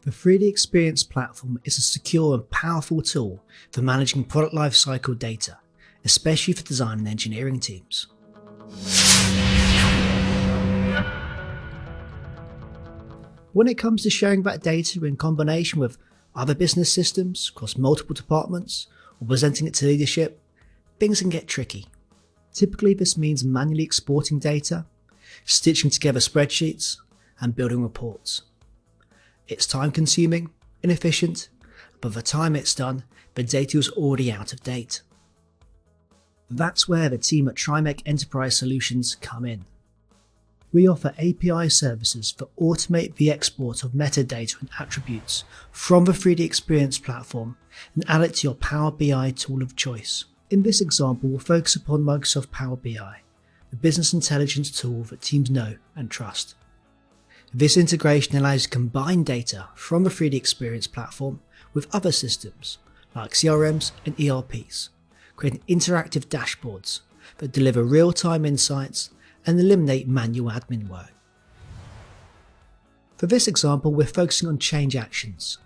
The 3D Experience platform is a secure and powerful tool for managing product lifecycle data, especially for design and engineering teams. When it comes to sharing that data in combination with other business systems across multiple departments or presenting it to leadership, things can get tricky. Typically, this means manually exporting data, stitching together spreadsheets, and building reports. It's time-consuming, inefficient, but by the time it's done, the data is already out of date. That's where the team at TriMech Enterprise Solutions come in. We offer API services for automate the export of metadata and attributes from the 3D Experience platform and add it to your Power BI tool of choice. In this example, we'll focus upon Microsoft Power BI, the business intelligence tool that teams know and trust. This integration allows you to combine data from the 3D Experience platform with other systems like CRMs and ERPs, creating interactive dashboards that deliver real-time insights and eliminate manual admin work. For this example, we're focusing on change actions,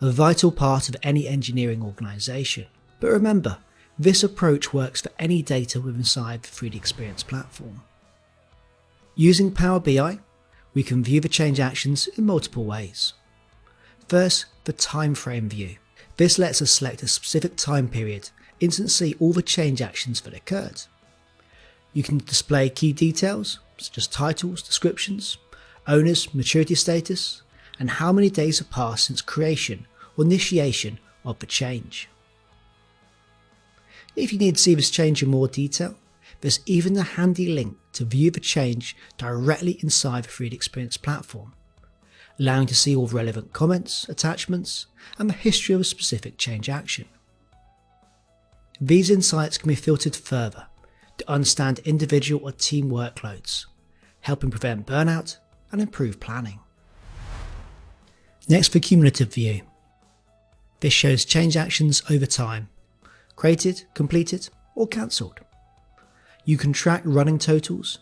a vital part of any engineering organisation. But remember, this approach works for any data within inside the 3D Experience platform. Using Power BI, we can view the change actions in multiple ways. First, the time frame view. This lets us select a specific time period, instantly see all the change actions that occurred. You can display key details, such as titles, descriptions, owners, maturity status, and how many days have passed since creation or initiation of the change. If you need to see this change in more detail, there's even a handy link to view the change directly inside the 3D Experience platform, allowing you to see all the relevant comments, attachments, and the history of a specific change action. These insights can be filtered further to understand individual or team workloads, helping prevent burnout and improve planning. Next, the cumulative view. This shows change actions over time, created, completed, or cancelled. You can track running totals,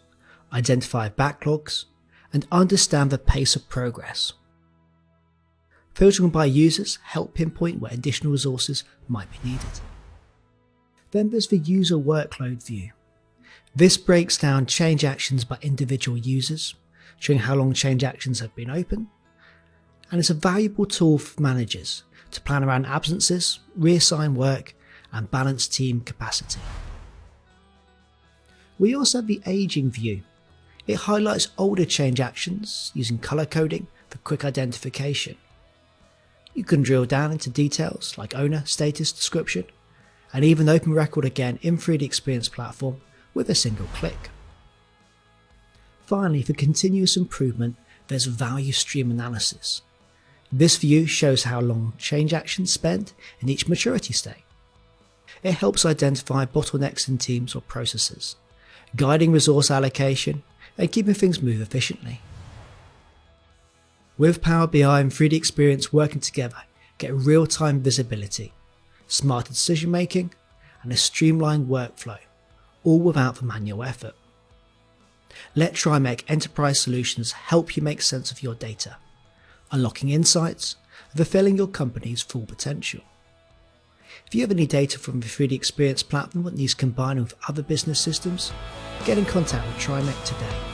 identify backlogs, and understand the pace of progress. Filtering by users help pinpoint where additional resources might be needed. Then there's the user workload view. This breaks down change actions by individual users, showing how long change actions have been open, and it's a valuable tool for managers to plan around absences, reassign work, and balance team capacity. We also have the aging view. It highlights older change actions using colour coding for quick identification. You can drill down into details like owner, status, description, and even open record again in 3D Experience platform with a single click. Finally, for continuous improvement, there's value stream analysis. This view shows how long change actions spend in each maturity state. It helps identify bottlenecks in teams or processes, guiding resource allocation and keeping things move efficiently. With Power BI and 3D Experience working together, get real-time visibility, smarter decision making, and a streamlined workflow, all without the manual effort. Let TriMech Enterprise Solutions help you make sense of your data, unlocking insights and fulfilling your company's full potential. If you have any data from the 3D Experience platform that needs combining with other business systems, get in contact with TriMech today.